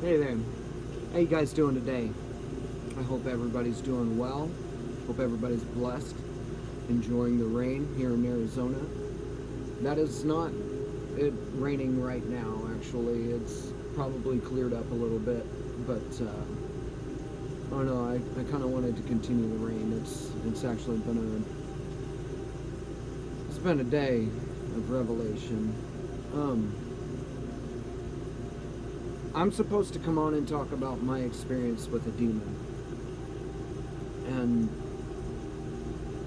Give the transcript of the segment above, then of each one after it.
Hey there. How you guys doing today? I hope everybody's doing well. Hope everybody's blessed, enjoying the rain here in Arizona. That is not it raining right now, actually. It's probably cleared up a little bit, but I don't know, I kind of wanted to continue the rain. It's actually been a day of revelation. I'm supposed to come on and talk about my experience with a demon and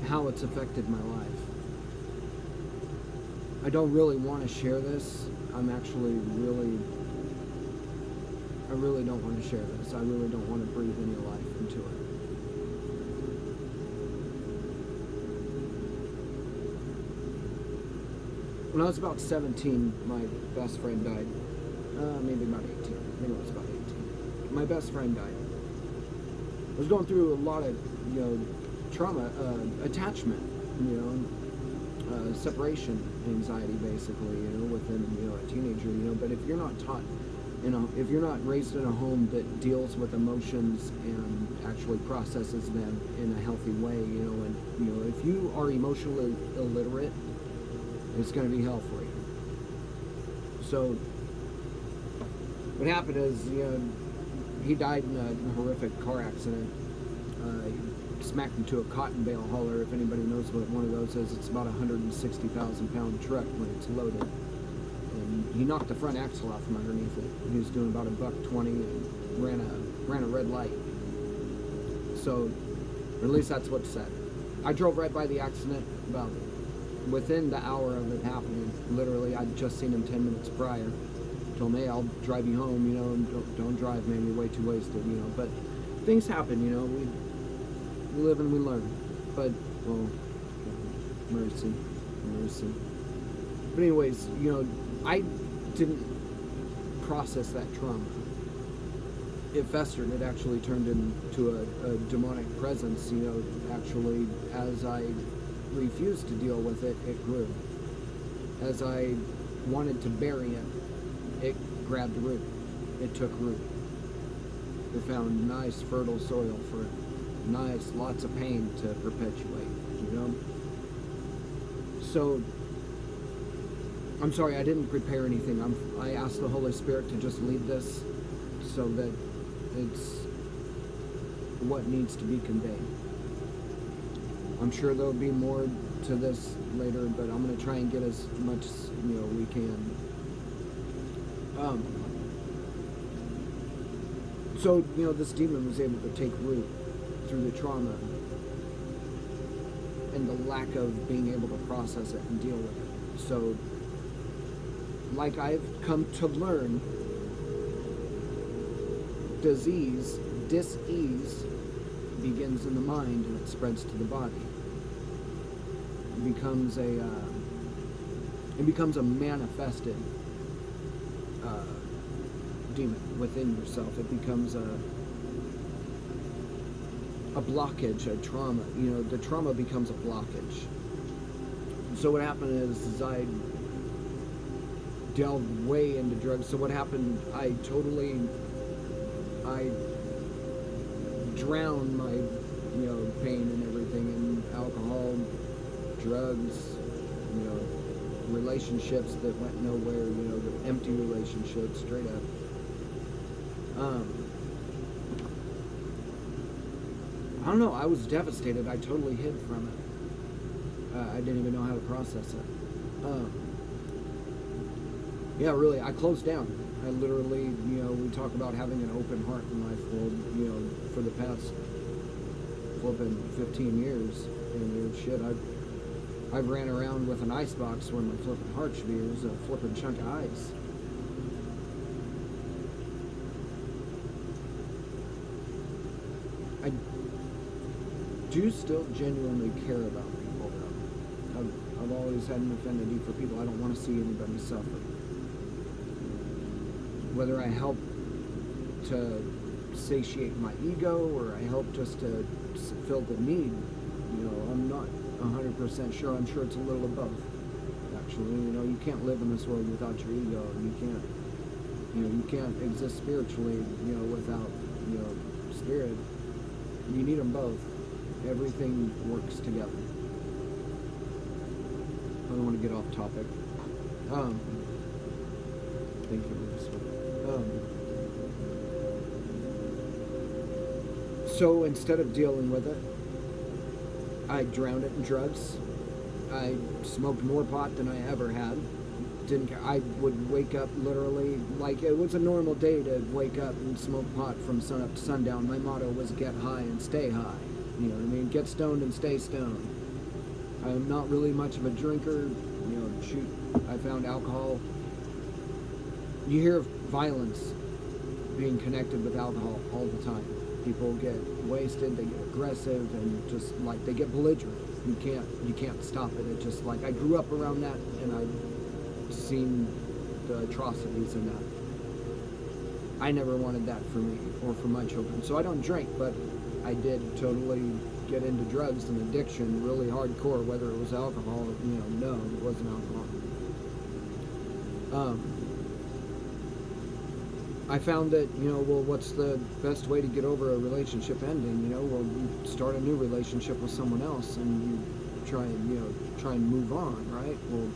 how it's affected my life. I don't really want to share this. I really don't want to share this. I really don't want to breathe any life into it. When I was about 17, my best friend died. Maybe about 18. I think it was about 18. My best friend died. I was going through a lot of, trauma, attachment, separation anxiety, basically, within, a teenager, but if you're not taught, if you're not raised in a home that deals with emotions and actually processes them in a healthy way, and, if you are emotionally illiterate, it's going to be hell for you. So, what happened is, he died in a horrific car accident. He smacked into a cotton bale hauler. If anybody knows what one of those is, it's about a 160,000-pound truck when it's loaded. And he knocked the front axle out from underneath it. He was doing about $120 and ran a red light. So, or at least that's what's said. I drove right by the accident about within the hour of it happening. Literally, I'd just seen him 10 minutes prior. Told me, hey, I'll drive you home, and don't drive, man, you're way too wasted, but things happen, we live and we learn, but, well, mercy. But anyways, I didn't process that trauma. It festered. It actually turned into a demonic presence, actually, as I refused to deal with it, it grew. As I wanted to bury it grabbed root. It took root. It found nice fertile soil for lots of pain to perpetuate, So, I'm sorry, I didn't prepare anything. I asked the Holy Spirit to just lead this so that it's what needs to be conveyed. I'm sure there'll be more to this later, but I'm going to try and get as much as, we can. So, this demon was able to take root through the trauma and the lack of being able to process it and deal with it. So, like I've come to learn, dis-ease begins in the mind and it spreads to the body. It becomes a manifested demon within yourself. It becomes a blockage, a trauma. The trauma becomes a blockage. So what happened is I delved way into drugs. So what happened, I drowned my, pain and everything in alcohol, drugs, relationships that went nowhere, the empty relationships, straight up. I don't know, I was devastated. I totally hid from it. I didn't even know how to process it. Yeah, really, I closed down. I literally, we talk about having an open heart in life. Well, for the past flipping 15 years, and shit, I've ran around with an ice box where my flipping heart should be. It was a flipping chunk of ice. I do still genuinely care about people, though. I've always had an affinity for people. I don't want to see anybody suffer. Whether I help to satiate my ego or I help just to fill the need, I'm not 100% sure. I'm sure it's a little of both, actually. You can't live in this world without your ego, and You can't exist spiritually, without, spirit. You need them both. Everything works together. I don't want to get off topic. Thank you for this one. So instead of dealing with it, I drowned it in drugs. I smoked more pot than I ever had. Didn't care. I would wake up literally like it was a normal day to wake up and smoke pot from sun up to sundown. My motto was get high and stay high. You know what I mean? Get stoned and stay stoned. I'm not really much of a drinker. Shoot, I found alcohol. You hear of violence being connected with alcohol all the time. People get wasted, they get aggressive, and just like they get belligerent. You can't stop it. It just like I grew up around that, and I've seen the atrocities in that. I never wanted that for me or for my children, so I don't drink, but I did totally get into drugs and addiction really hardcore, whether it was alcohol. No, it wasn't alcohol. I found that, what's the best way to get over a relationship ending? You start a new relationship with someone else and you try and move on, right? Well,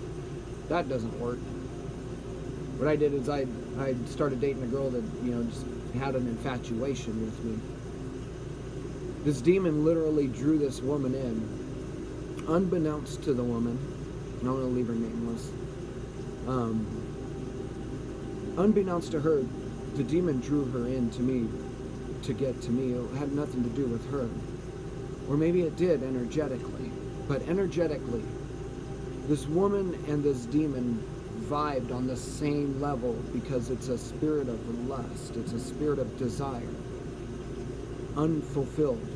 that doesn't work. What I did is I started dating a girl that, just had an infatuation with me. This demon literally drew this woman in, unbeknownst to the woman. I don't want to leave her nameless. Unbeknownst to her, the demon drew her in to me, to get to me. It had nothing to do with her. Or maybe it did energetically. But energetically, this woman and this demon vibed on the same level because it's a spirit of lust. It's a spirit of desire. Unfulfilled.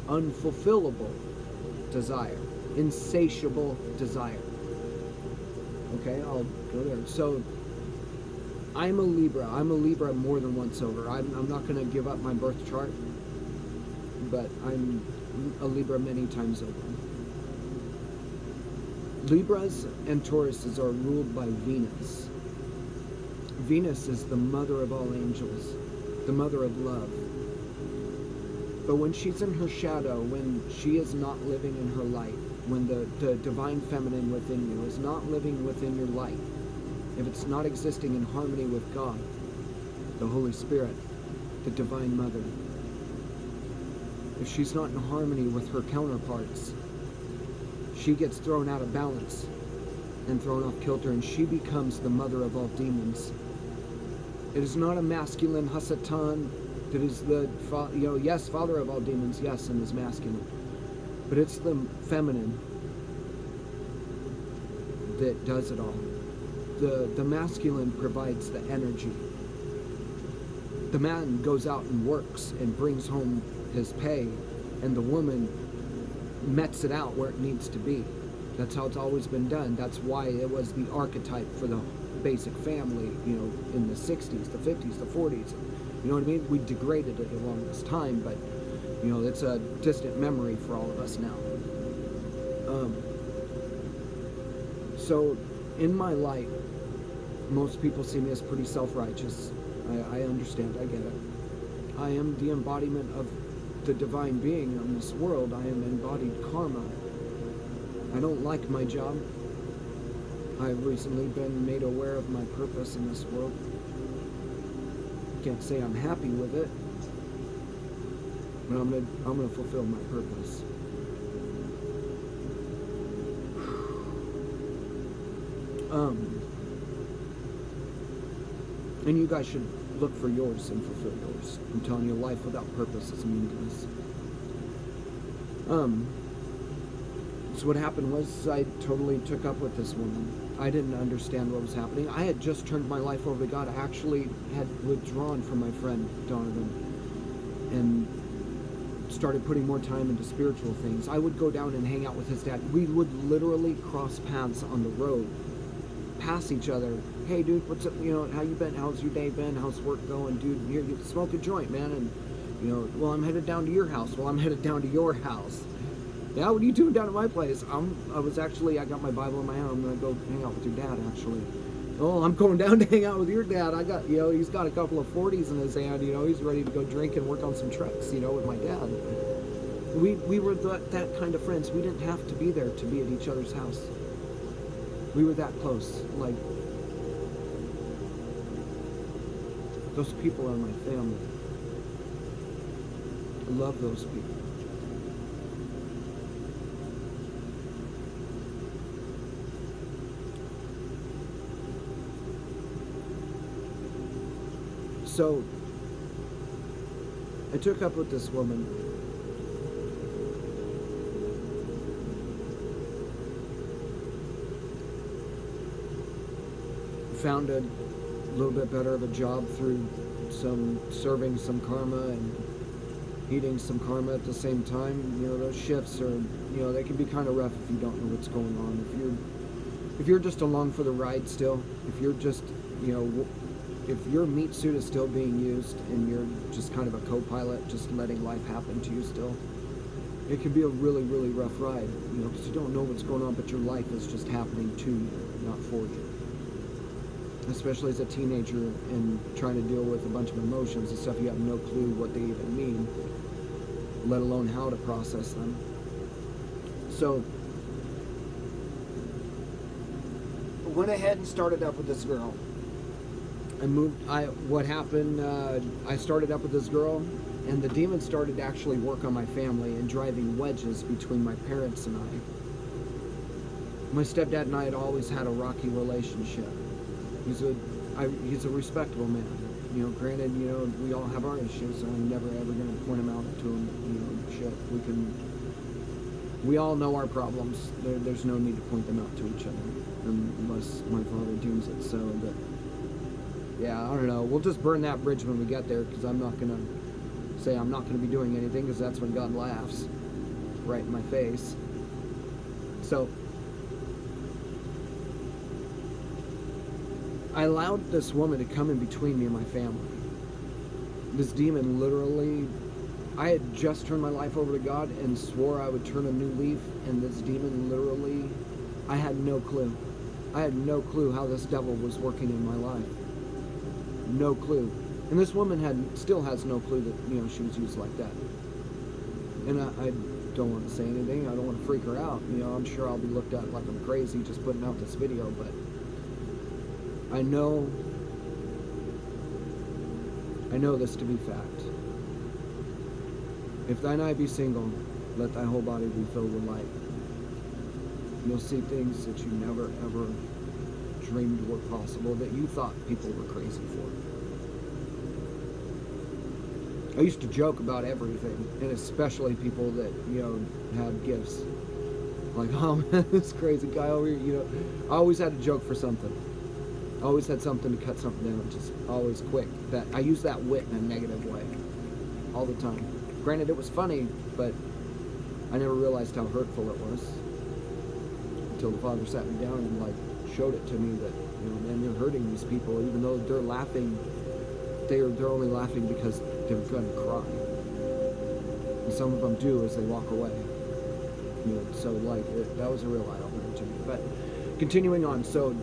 Unfulfillable desire. Insatiable desire. Okay, I'll go there. So, I'm a Libra. I'm a Libra more than once over. I'm not going to give up my birth chart, but I'm a Libra many times over. Libras and Tauruses are ruled by Venus. Venus is the mother of all angels, the mother of love. But when she's in her shadow, when she is not living in her light, when the divine feminine within you is not living within your light, if it's not existing in harmony with God, the Holy Spirit, the Divine Mother, if she's not in harmony with her counterparts, she gets thrown out of balance and thrown off kilter, and she becomes the mother of all demons. It is not a masculine Hasatan that is yes, father of all demons, yes, and is masculine. But it's the feminine that does it all. The masculine provides the energy. The man goes out and works and brings home his pay, and the woman mets it out where it needs to be. That's how it's always been done. That's why it was the archetype for the basic family, in the 60s, the 50s, the 40s. You know what I mean? We degraded it along this time, but, it's a distant memory for all of us now. So, in my light, most people see me as pretty self-righteous. I understand, I get it. I am the embodiment of the divine being in this world. I am embodied karma. I don't like my job. I've recently been made aware of my purpose in this world. Can't say I'm happy with it, but I'm gonna fulfill my purpose. And you guys should look for yours and fulfill yours. I'm telling you, life without purpose is meaningless. So what happened was I totally took up with this woman. I didn't understand what was happening. I had just turned my life over to God. I actually had withdrawn from my friend Donovan and started putting more time into spiritual things. I would go down and hang out with his dad. We would literally cross paths on the road, pass each other. Hey dude, what's up? How you been? How's your day been? How's work going? Dude, you smoke a joint, man. And well, I'm headed down to your house. Well, I'm headed down to your house. Yeah, what are you doing down at my place? I got my Bible in my hand. I'm gonna go hang out with your dad, actually. Oh, I'm going down to hang out with your dad. I got, he's got a couple of 40s in his hand. He's ready to go drink and work on some trucks, with my dad. We were that kind of friends. We didn't have to be there to be at each other's house. We were that close. Like, those people are my family. I love those people. So, I took up with this woman. Found a little bit better of a job through serving some karma and eating some karma at the same time. Those shifts are, they can be kind of rough if you don't know what's going on. If you're just along for the ride still, if you're just, if your meat suit is still being used and you're just kind of a co-pilot, just letting life happen to you still, it can be a really, really rough ride, because you don't know what's going on, but your life is just happening to you, not for you. Especially as a teenager and trying to deal with a bunch of emotions and stuff, you have no clue what they even mean, let alone how to process them. So, I went ahead and started up with this girl. What happened, I started up with this girl, and the demon started to actually work on my family and driving wedges between my parents and I. My stepdad and I had always had a rocky relationship. He's a respectable man. Granted, we all have our issues, and I'm never ever going to point them out to him. We all know our problems. There's no need to point them out to each other, unless my father deems it so. But yeah, I don't know. We'll just burn that bridge when we get there, because I'm not going to say I'm not going to be doing anything, because that's when God laughs right in my face. So, I allowed this woman to come in between me and my family. This demon literally, I had just turned my life over to God and swore I would turn a new leaf, and this demon literally, I had no clue. I had no clue how this devil was working in my life. No clue. And this woman still has no clue that, she was used like that. And I don't want to say anything. I don't want to freak her out. I'm sure I'll be looked at like I'm crazy just putting out this video, but I know this to be fact. If thine eye be single, let thy whole body be filled with light. You'll see things that you never ever dreamed were possible, that you thought people were crazy for. I used to joke about everything, and especially people that, have gifts. Like, oh man, this crazy guy over here, I always had a joke for something. I always had something to cut something down, just always quick. That I use that wit in a negative way all the time. Granted, it was funny, but I never realized how hurtful it was until the Father sat me down and showed it to me that, man, you're hurting these people, even though they're laughing. They're only laughing because they're going to cry, and some of them do as they walk away. So that was a real eye-opener to me. But continuing on, so.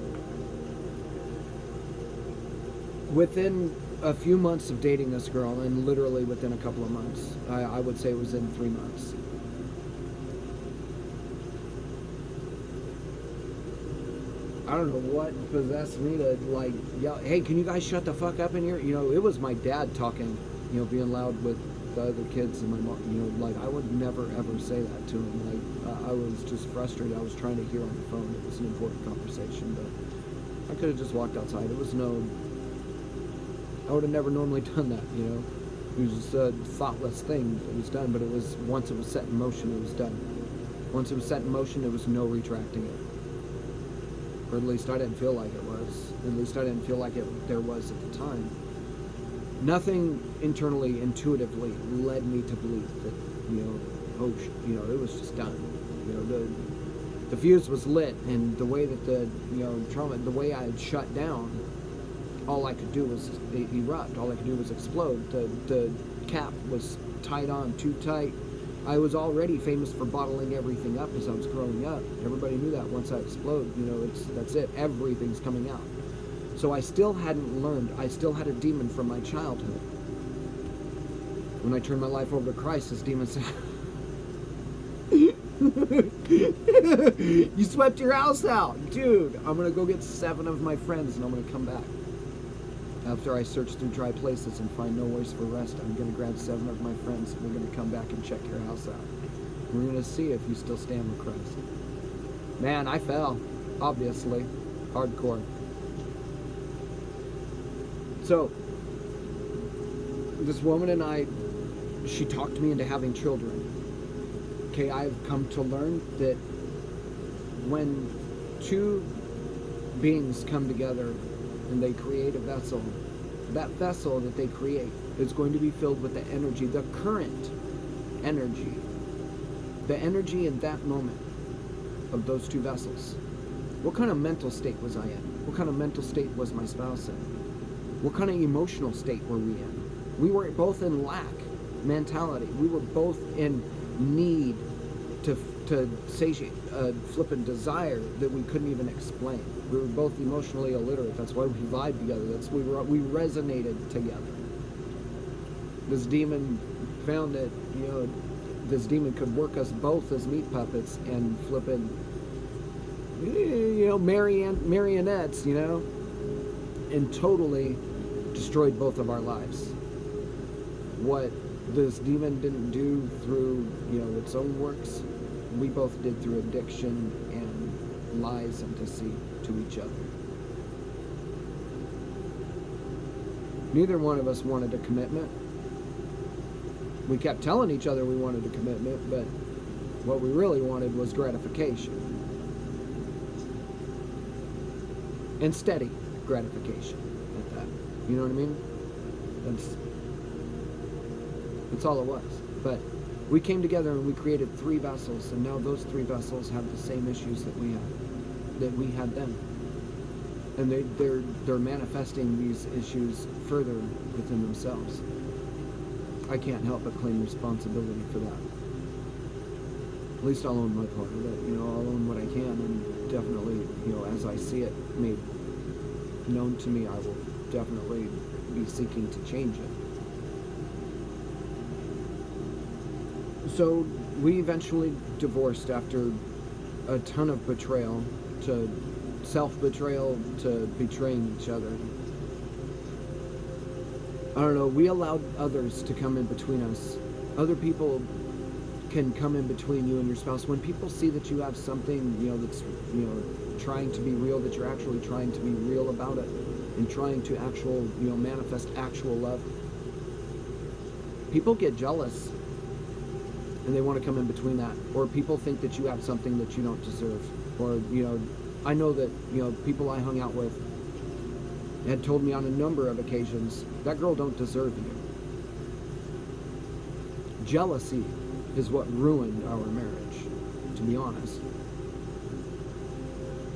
Within a few months of dating this girl, and literally within a couple of months, I would say it was in 3 months, I don't know what possessed me to yell, hey, can you guys shut the fuck up in here? It was my dad talking, being loud with the other kids and my mom, I would never ever say that to him. I was just frustrated. I was trying to hear on the phone. It was an important conversation, but I could have just walked outside. I would have never normally done that, It was just a thoughtless thing that was done, but once it was set in motion, it was done. Once it was set in motion, there was no retracting it. Or at least I didn't feel like it was. At least I didn't feel like there was at the time. Nothing internally, intuitively led me to believe that, it was just done. The fuse was lit, and the way that the way I had shut down, all I could do was erupt. All I could do was explode. The cap was tied on too tight. I was already famous for bottling everything up as I was growing up. Everybody knew that once I explode, that's it. Everything's coming out. So I still hadn't learned. I still had a demon from my childhood. When I turned my life over to Christ, this demon said, you swept your house out. Dude, I'm going to go get 7 of my friends and I'm going to come back. After I search through dry places and find no ways for rest, I'm going to grab 7 of my friends and we're going to come back and check your house out. We're going to see if you still stand with Christ. Man, I fell. Obviously. Hardcore. So, this woman and I, she talked me into having children. Okay, I've come to learn that when 2 beings come together and they create a vessel, that vessel that they create is going to be filled with the energy, the current energy, the energy in that moment of those 2 vessels. What kind of mental state was I in? What kind of mental state was my spouse in? What kind of emotional state were we in? We were both in lack mentality. We were both in need to satiate a flippant desire that we couldn't even explain. We were both emotionally illiterate. That's why we vibed together. We resonated together. This demon found that, this demon could work us both as meat puppets and flipping, marionettes, and totally destroyed both of our lives. What this demon didn't do through, its own works, we both did through addiction and lies and deceit to each other. Neither one of us wanted a commitment. We kept telling each other we wanted a commitment, but what we really wanted was gratification. And steady gratification at that. You know what I mean? That's all it was. But we came together and we created 3 vessels, and now those 3 vessels have the same issues that we had then. And they're manifesting these issues further within themselves. I can't help but claim responsibility for that. At least I'll own my part of it. I'll own what I can, and definitely, as I see it made known to me, I will definitely be seeking to change it. So we eventually divorced after a ton of betrayal, to self-betrayal, to betraying each other. I don't know, we allowed others to come in between us. Other people can come in between you and your spouse. When people see that you have something, that's, trying to be real, that you're actually trying to be real about it, and trying to manifest actual love, people get jealous. And they want to come in between that. Or people think that you have something that you don't deserve. Or, I know that, people I hung out with had told me on a number of occasions, that girl don't deserve you. Jealousy is what ruined our marriage, to be honest.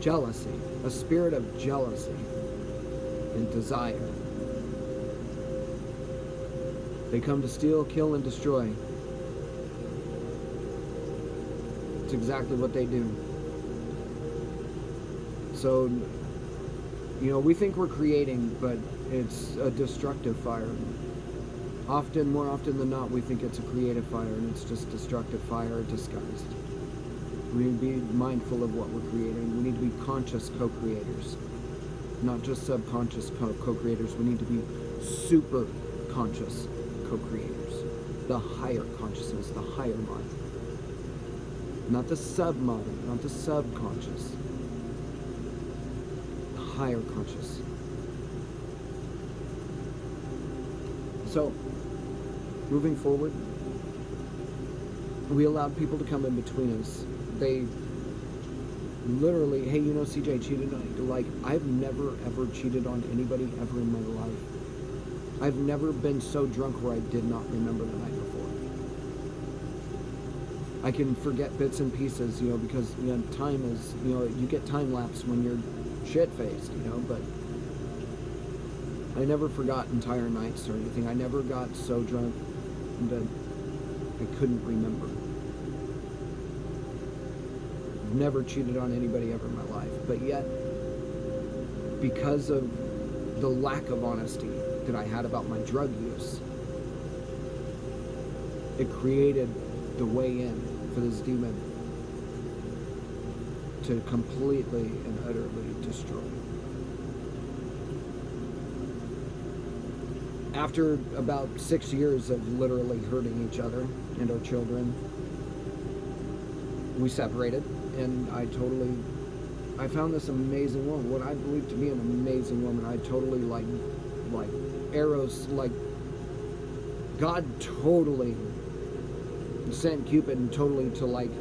Jealousy, a spirit of jealousy and desire. They come to steal, kill, and destroy. It's exactly what they do. So, we think we're creating, but it's a destructive fire. More often than not, we think it's a creative fire, and it's just destructive fire disguised. We need to be mindful of what we're creating. We need to be conscious co-creators, not just subconscious co-creators. We need to be super conscious co-creators. The higher consciousness, the higher mind. Not the sub-mind, not the subconscious. The higher conscious. So, moving forward, we allowed people to come in between us. They literally, hey, CJ cheated on you. Like, I've never, ever cheated on anybody ever in my life. I've never been so drunk where I did not remember the night before. I can forget bits and pieces, because, time is, you get time lapse when you're shit-faced, but I never forgot entire nights or anything. I never got so drunk that I couldn't remember. I've never cheated on anybody ever in my life, but yet, because of the lack of honesty that I had about my drug use. It created the way in for this demon to completely and utterly destroy. After about 6 years of literally hurting each other and our children, we separated, and I found this amazing woman, what I believe to be an amazing woman. I totally like arrows, like God totally sent Cupid and totally to like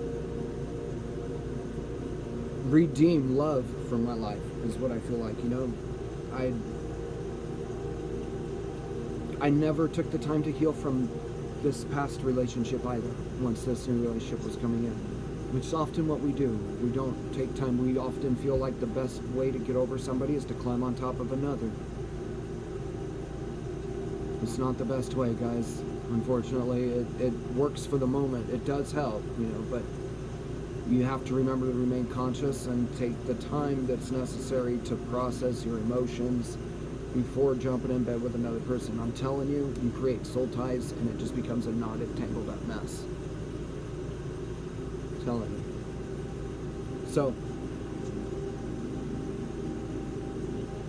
redeem love from my life is what I feel like, you know. I never took the time to heal from this past relationship either, once this new relationship was coming in, which is often what we do. We don't take time. We often feel like the best way to get over somebody is to climb on top of another. It's not the best way, guys. Unfortunately, it works for the moment. It does help, you know, but you have to remember to remain conscious and take the time that's necessary to process your emotions before jumping in bed with another person. I'm telling you, you create soul ties and it just becomes a knotted, tangled up mess. I'm telling you. So,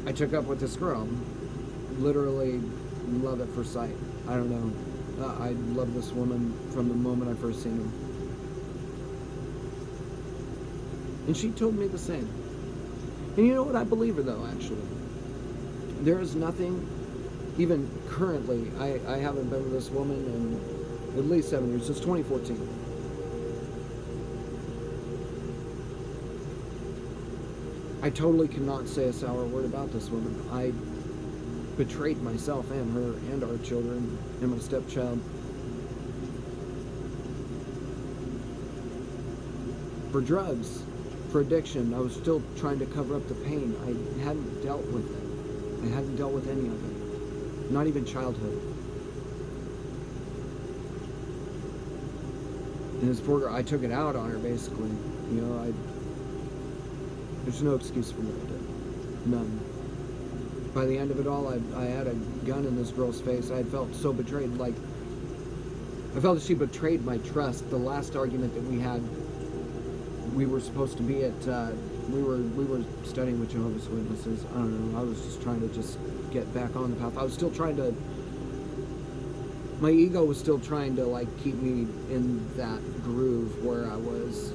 I took up with this girl. Literally, love at first sight. I don't know. I love this woman from the moment I first seen her. And she told me the same. And you know what? I believe her though, actually. There is nothing, even currently, I haven't been with this woman in at least 7 years, since 2014. I totally cannot say a sour word about this woman. I betrayed myself and her and our children and my stepchild for drugs, for addiction. I was still trying to cover up the pain. I hadn't dealt with it. I hadn't dealt with any of it. Not even childhood. And this poor girl, I took it out on her basically. You know, there's no excuse for what I did. None. By the end of it all, I had a gun in this girl's face. I had felt so betrayed. Like, I felt that she betrayed my trust. The last argument that we had, we were supposed to be at, we were studying with Jehovah's Witnesses. I don't know. I was just trying to just get back on the path. I was still trying to, my ego was still trying to like keep me in that groove where I was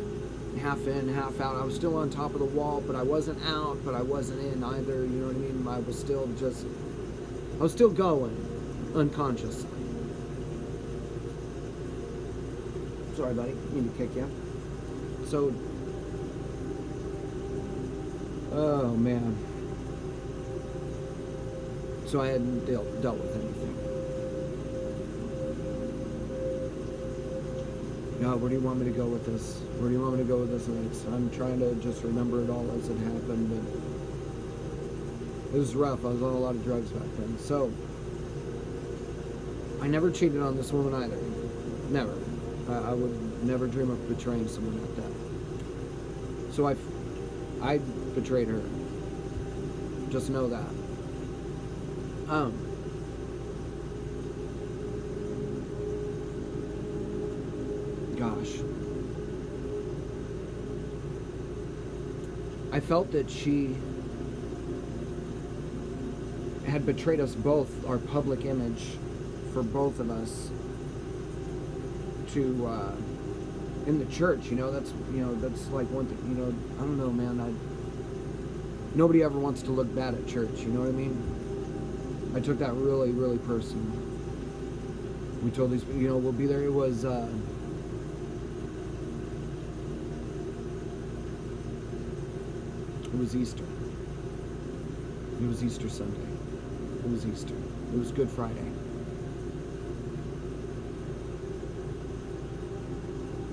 half in, half out. I was still on top of the wall, but I wasn't out, but I wasn't in either. You know what I mean? I was still going unconsciously. Sorry, buddy. Need to kick you. So, oh man. So I hadn't dealt with anything. God, where do you want me to go with this? Where do you want me to go with this next? I'm trying to just remember it all as it happened, but it was rough. I was on a lot of drugs back then. So, I never cheated on this woman either. Never. I would never dream of betraying someone like that. So I betrayed her. Just know that. Gosh. I felt that she had betrayed us both, our public image for both of us to in the church, that's like one thing, I don't know, man. Nobody ever wants to look bad at church, you know what I mean? I took that really, really personal. We told these, we'll be there. It was Easter. It was Easter Sunday. It was Easter. It was Good Friday.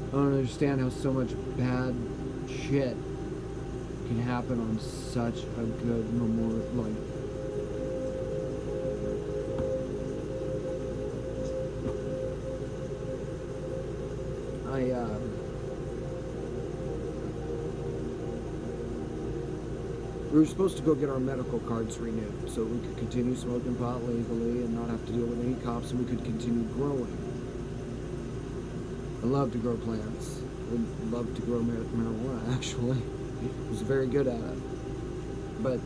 I don't understand how so much bad shit can happen on such a good memorial. Like, We were supposed to go get our medical cards renewed so we could continue smoking pot legally and not have to deal with any cops, and we could continue growing. I love to grow plants. I love to grow marijuana, actually. I was very good at it. But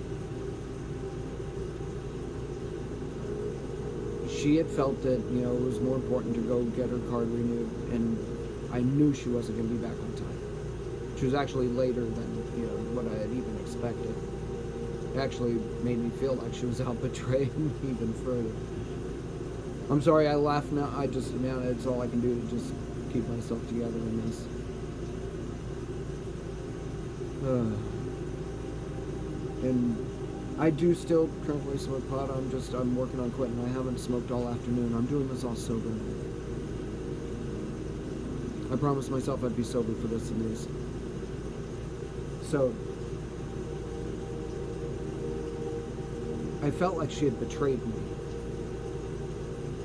she had felt that, you know, it was more important to go get her card renewed, and I knew she wasn't going to be back on time. She was actually later than, you know, what I had even expected. It actually made me feel like she was out betraying me even further. I'm sorry, I laugh now. Man, it's all I can do to just keep myself together in this. And I do still currently smoke pot. I'm working on quitting. I haven't smoked all afternoon. I'm doing this all sober. I promised myself I'd be sober for this at least. So, I felt like she had betrayed me.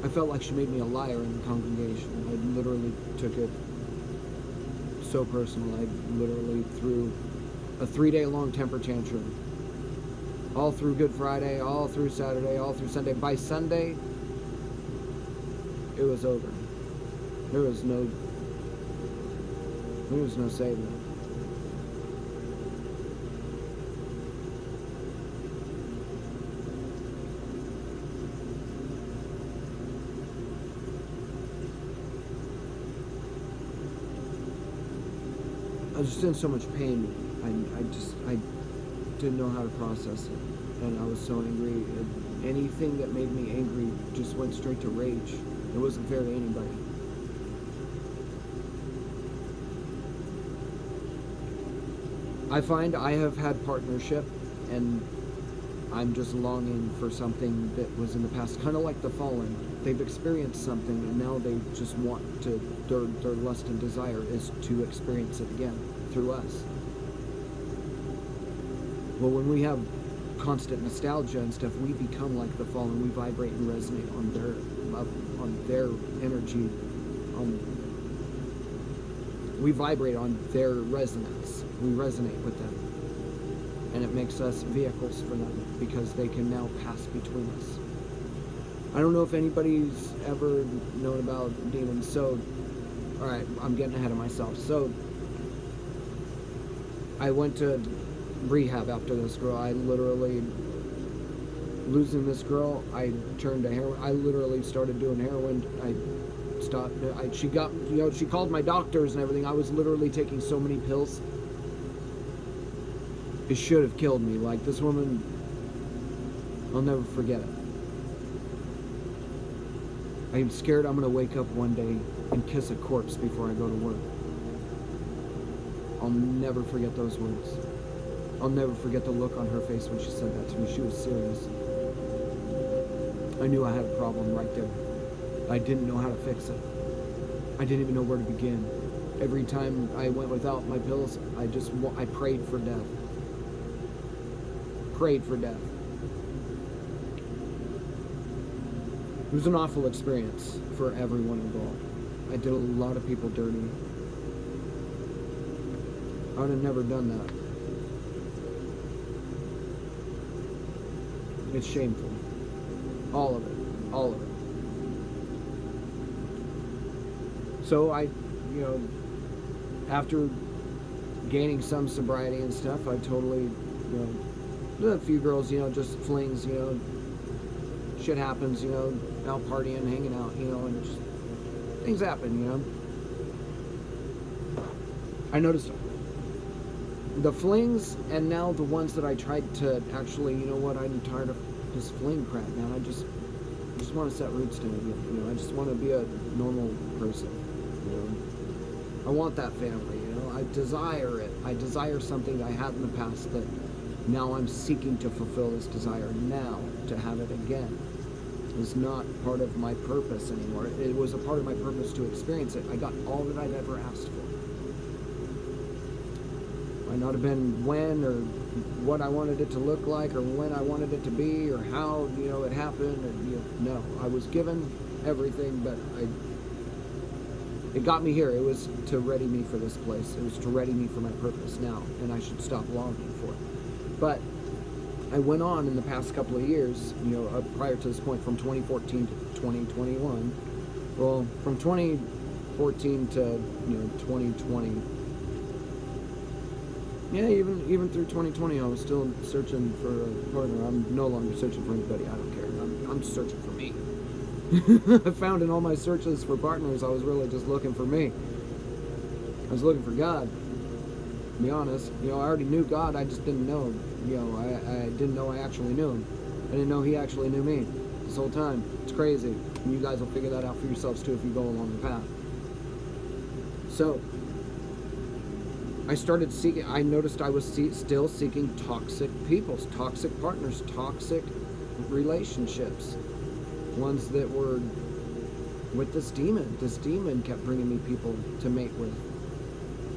I felt like she made me a liar in the congregation. I literally took it so personal. I literally threw a 3-day-long temper tantrum. All through Good Friday, all through Saturday, all through Sunday. By Sunday, it was over. There was no saving it. I was just in so much pain. I didn't know how to process it, and I was so angry. Anything that made me angry just went straight to rage. It wasn't fair to anybody. I find I have had partnership, and I'm just longing for something that was in the past, kind of like the fallen. They've experienced something, and now they just want to, their lust and desire is to experience it again through us. Well, when we have constant nostalgia and stuff, we become like the fallen. We vibrate and resonate on their energy. We vibrate on their resonance. We resonate with them, and it makes us vehicles for them because they can now pass between us. I don't know if anybody's ever known about demons. So, all right, I'm getting ahead of myself. So, I went to rehab after this girl. I literally, losing this girl, I turned to heroin. I literally started doing heroin. I stopped. She got, you know, she called my doctors and everything. I was literally taking so many pills. It should have killed me. Like, this woman, I'll never forget it. I'm scared I'm going to wake up one day and kiss a corpse before I go to work. I'll never forget those words. I'll never forget the look on her face when she said that to me. She was serious. I knew I had a problem right there. I didn't know how to fix it. I didn't even know where to begin. Every time I went without my pills, I prayed for death. Prayed for death. It was an awful experience for everyone involved. I did a lot of people dirty. I would have never done that. It's shameful. All of it. All of it. So I, you know, after gaining some sobriety and stuff, I totally, you know, a few girls, you know, just flings, you know, shit happens, you know, out partying, hanging out, you know, and just things happen, you know. I noticed the flings, and now the ones that I tried to actually, you know what, I'm tired of this fling crap, man. I just want to set roots down again, you know. I just want to be a normal person, you know. I want that family, you know. I desire it. I desire something I had in the past that now I'm seeking to fulfill this desire now, to have it again. Is not part of my purpose anymore. It was a part of my purpose to experience it. I got all that I'd ever asked for. Might not have been when or what I wanted it to look like or when I wanted it to be or how, you know, it happened. And, you know, no, I was given everything, but it got me here. It was to ready me for this place. It was to ready me for my purpose now, and I should stop longing for it. But I went on in the past couple of years, prior to this point, from 2014 to 2021. Well, from 2014 to 2020. Yeah, even through 2020, I was still searching for a partner. I'm no longer searching for anybody. I don't care. I'm searching for me. I found in all my searches for partners, I was really just looking for me. I was looking for God. To be honest, I already knew God. I just didn't know. I didn't know I actually knew Him. I didn't know He actually knew me this whole time. It's crazy. And you guys will figure that out for yourselves too if you go along the path. So I started seeking. I noticed I was still seeking toxic people, toxic partners, toxic relationships, ones that were with this demon. This demon kept bringing me people to mate with,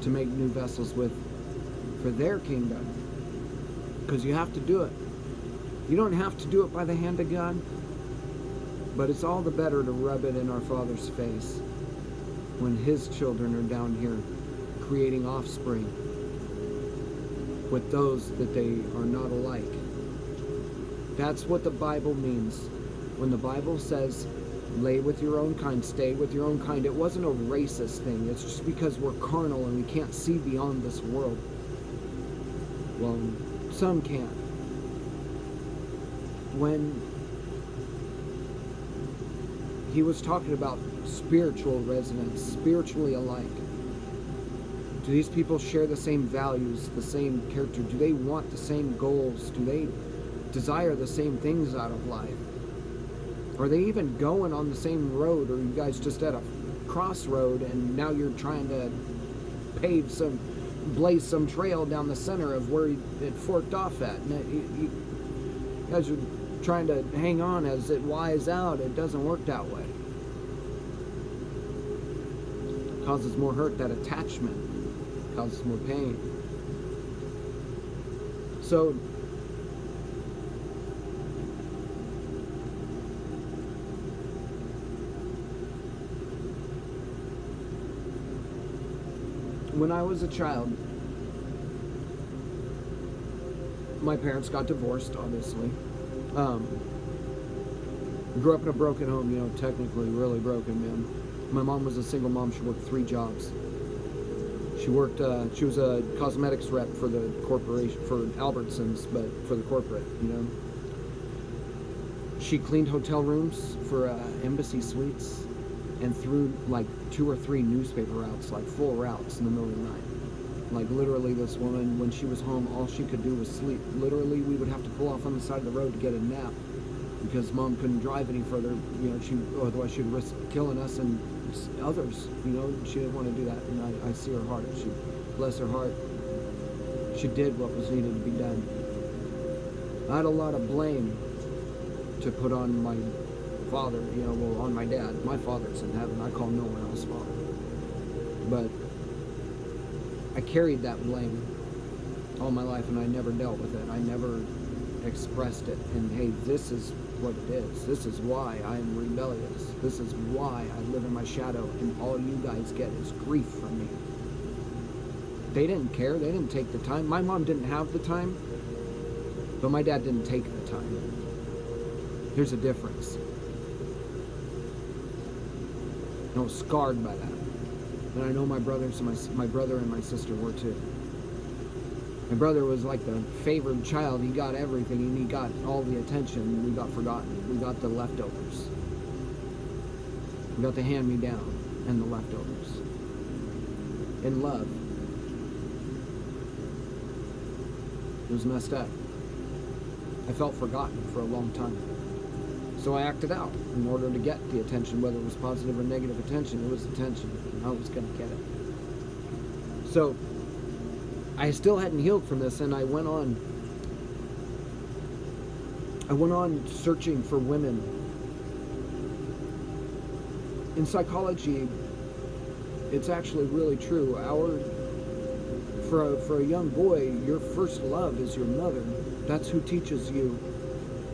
to make new vessels with, for their kingdom. Because you have to do it. You don't have to do it by the hand of God, but it's all the better to rub it in our Father's face when His children are down here creating offspring with those that they are not alike. That's what the Bible means. When the Bible says, lay with your own kind, stay with your own kind, it wasn't a racist thing. It's just because we're carnal and we can't see beyond this world. Well, some can't. When He was talking about spiritual resonance, spiritually alike, do these people share the same values, the same character? Do they want the same goals? Do they desire the same things out of life? Are they even going on the same road? Or are you guys just at a crossroad and now you're trying to blaze some trail down the center of where it forked off at? And you guys are trying to hang on as it wides out. It doesn't work that way. It causes more hurt. That attachment causes more pain. So when I was a child, my parents got divorced, obviously. Grew up in a broken home, technically really broken, man. My mom was a single mom. She worked 3 jobs. She was a cosmetics rep for the corporation, for Albertsons, but for the corporate, She cleaned hotel rooms for embassy suites and threw like 2 or 3 newspaper routes, like full routes in the middle of the night. Like literally this woman, when she was home, all she could do was sleep. Literally, we would have to pull off on the side of the road to get a nap because Mom couldn't drive any further, otherwise she'd risk killing us and others, she didn't want to do that. And I see her heart. Bless her heart, she did what was needed to be done. I had a lot of blame to put on my father, on my dad. My father's in heaven. I call no one else father. But I carried that blame all my life, and I never dealt with it. I never expressed it. And hey, this is what it is. This is why I am rebellious. This is why I live in my shadow, and all you guys get is grief from me. They didn't care. They didn't take the time. My mom didn't have the time, but my dad didn't take the time. There's a difference. I was scarred by that. And I know my brothers and my brother and my sister were too. My brother was like the favored child. He got everything, and he got all the attention. We got forgotten. We got the leftovers. We got the hand-me-down and the leftovers. In love. It was messed up. I felt forgotten for a long time. So I acted out in order to get the attention, whether it was positive or negative attention. It was attention, and I was going to get it. So I still hadn't healed from this, and I went on searching for women. In psychology, it's actually really true. For a young boy, your first love is your mother. That's who teaches you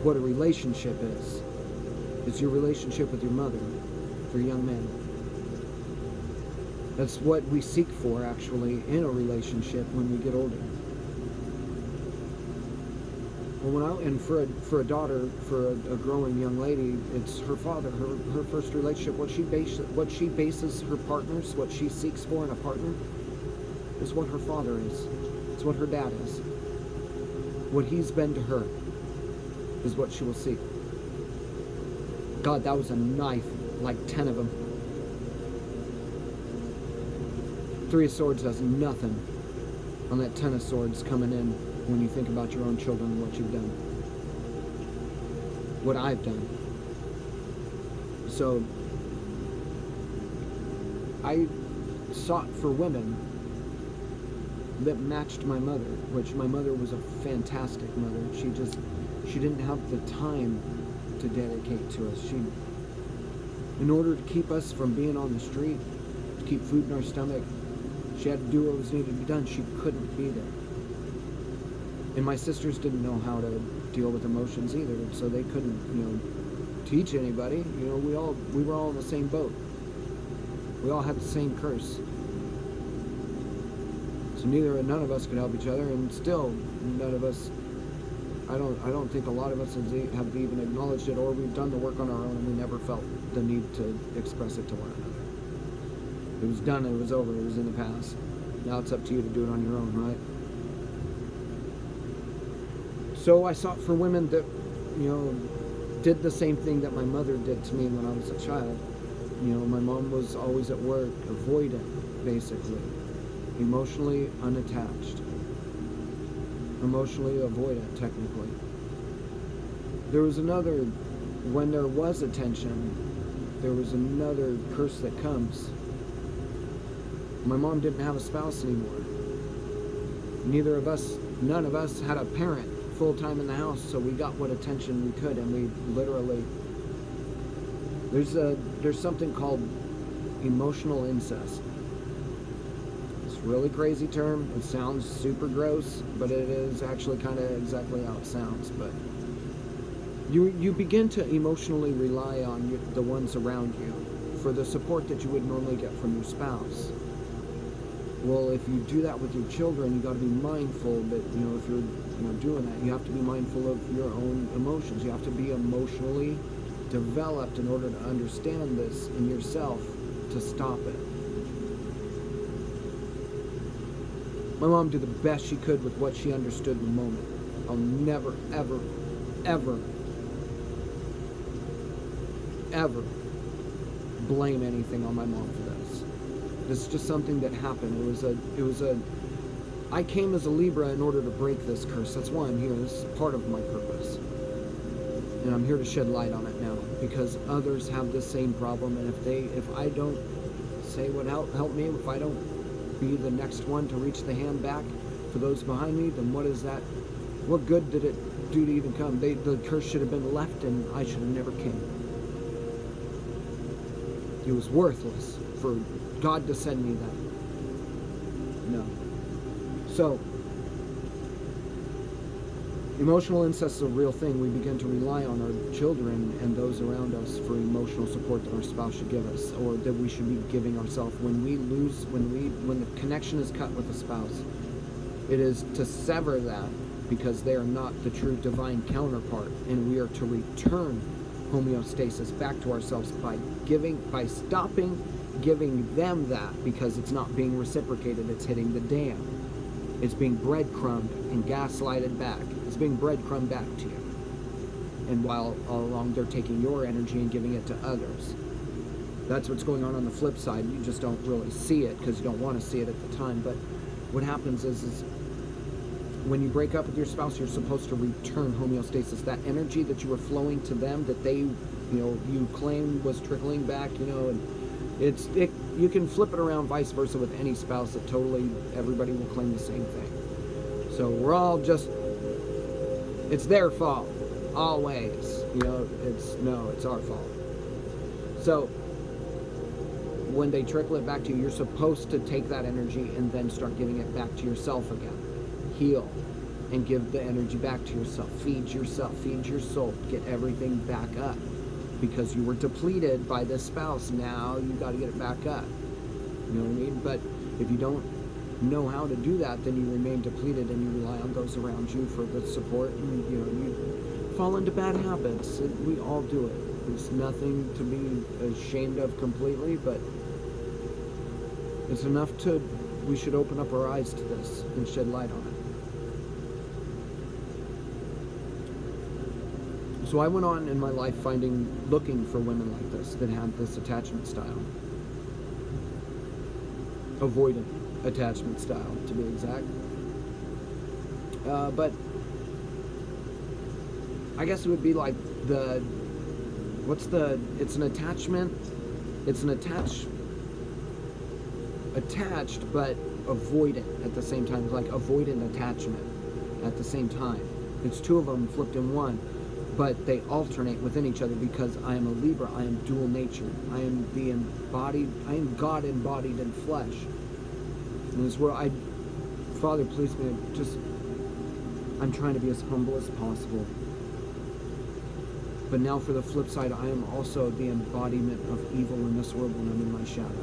what a relationship is. It's your relationship with your mother for young men. That's what we seek for, actually, in a relationship when we get older. Well, and for a daughter, for a growing young lady, it's her father, her first relationship. What she bases her partners, what she seeks for in a partner, is what her father is. It's what her dad is. What he's been to her is what she will seek. God, that was a knife, like 10 of them. 3 of Swords does nothing on that 10 of Swords coming in when you think about your own children and what you've done. What I've done. So, I sought for women that matched my mother, which my mother was a fantastic mother. She didn't have the time to dedicate to us. In order to keep us from being on the street, to keep food in our stomach, she had to do what was needed to be done. She couldn't be there. And my sisters didn't know how to deal with emotions either, so they couldn't, teach anybody. We were all in the same boat. We all had the same curse. So none of us could help each other, and still none of us. I don't think a lot of us have even acknowledged it, or we've done the work on our own, and we never felt the need to express it to one another. It was done, it was over, it was in the past. Now it's up to you to do it on your own, right? So I sought for women that, did the same thing that my mother did to me when I was a child. My mom was always at work, avoidant, basically. Emotionally unattached. Emotionally avoidant, technically. When there was attention, there was another curse that comes. My mom didn't have a spouse anymore. None of us had a parent full-time in the house, so we got what attention we could, and we literally, there's something called emotional incest. It's a really crazy term. It sounds super gross, but it is actually kind of exactly how it sounds. But you begin to emotionally rely on the ones around you for the support that you would normally get from your spouse. Well, if you do that with your children, you got to be mindful that, if you're doing that, you have to be mindful of your own emotions. You have to be emotionally developed in order to understand this in yourself to stop it. My mom did the best she could with what she understood in the moment. I'll never, ever, ever, ever blame anything on my mom for this. This is just something that happened. I came as a Libra in order to break this curse. That's why I'm here. This is part of my purpose. And I'm here to shed light on it now, because others have the same problem, and if I don't say what help me, if I don't be the next one to reach the hand back for those behind me, then what good did it do to even come? The curse should have been left, and I should have never came. It was worthless for God to send me that. No. So, emotional incest is a real thing. We begin to rely on our children and those around us for emotional support that our spouse should give us, or that we should be giving ourselves. When the connection is cut with a spouse, it is to sever that, because they are not the true divine counterpart, and we are to return homeostasis back to ourselves by stopping giving them that, because it's not being reciprocated. It's hitting the dam. It's being breadcrumbed and gaslighted back. It's being breadcrumbed back to you. And while all along they're taking your energy and giving it to others. That's what's going on the flip side. You just don't really see it because you don't want to see it at the time. But what happens is when you break up with your spouse, you're supposed to return homeostasis. That energy that you were flowing to them, that they, you claim was trickling back, and you can flip it around vice versa with any spouse. That totally everybody will claim the same thing. So we're all just, it's their fault always. It's our fault. So when they trickle it back to you, you're supposed to take that energy and then start giving it back to yourself again. Heal and give the energy back to yourself. Feed yourself, feed your soul, get everything back up. Because you were depleted by this spouse, now you got to get it back up. You know what I mean? But if you don't know how to do that, then you remain depleted and you rely on those around you for the support, and you fall into bad habits. We all do it. There's nothing to be ashamed of completely, but it's enough we should open up our eyes to this and shed light on it. So I went on in my life looking for women like this, that had this attachment style. Avoidant attachment style, to be exact. But I guess it would be like it's an attachment, attached but avoidant at the same time, like avoidant attachment at the same time. It's two of them flipped in one, but they alternate within each other, because I am a Libra. I am dual nature. I am God embodied in flesh. And it's where Father, please, man, I'm trying to be as humble as possible. But now for the flip side, I am also the embodiment of evil in this world when I'm in my shadow.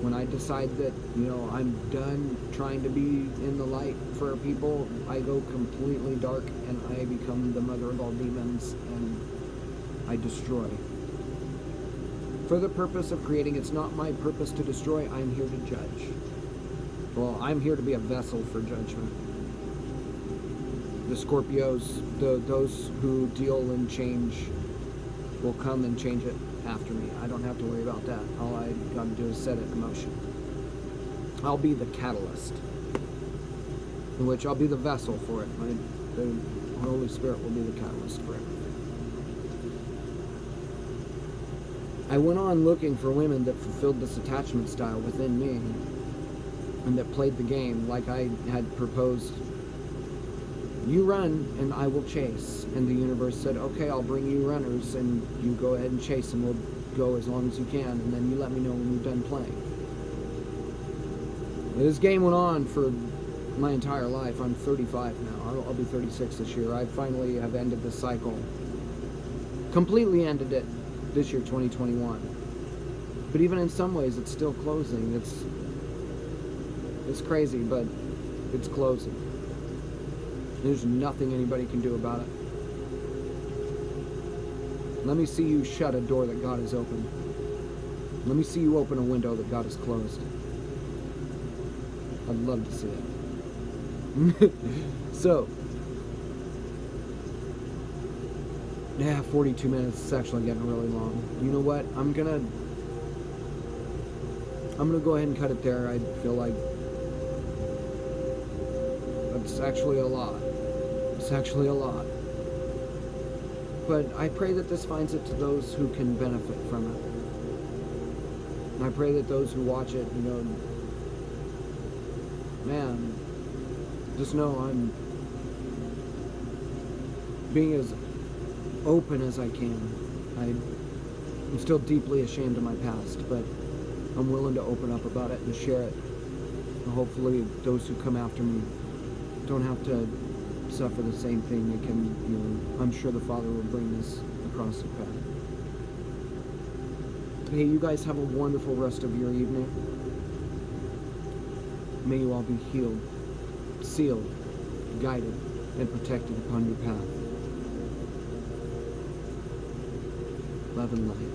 When I decide that, I'm done trying to be in the light for people, I go completely dark and I become the mother of all demons and I destroy. For the purpose of creating, it's not my purpose to destroy, I'm here to judge. Well, I'm here to be a vessel for judgment. The Scorpios, those who deal and change, will come and change it after me. I don't have to worry about that. All I got to do is set it in motion. I'll be the catalyst, in which I'll be the vessel for it. The Holy Spirit will be the catalyst for everything. I went on looking for women that fulfilled this attachment style within me, and that played the game like I had proposed. You run and I will chase. And the universe said, okay, I'll bring you runners and you go ahead and chase and we'll go as long as you can, and then you let me know when you're done playing. This game went on for my entire life. I'm 35 now. I'll be 36 this year. I finally have ended this cycle. Completely ended it this year, 2021. But even in some ways, it's still closing. It's crazy, but it's closing. There's nothing anybody can do about it. Let me see you shut a door that God has opened. Let me see you open a window that God has closed. I'd love to see it. So, yeah, 42 minutes. It's actually getting really long. You know what? I'm gonna go ahead and cut it there. I feel like it's actually a lot. It's actually a lot. But I pray that this finds it to those who can benefit from it. And I pray that those who watch it, man, just know I'm being as open as I can. I'm still deeply ashamed of my past, but I'm willing to open up about it and share it. And hopefully those who come after me don't have to suffer the same thing. They can, I'm sure the Father will bring this across the path. Hey, you guys have a wonderful rest of your evening. May you all be healed, sealed, guided, and protected upon your path. Love and light.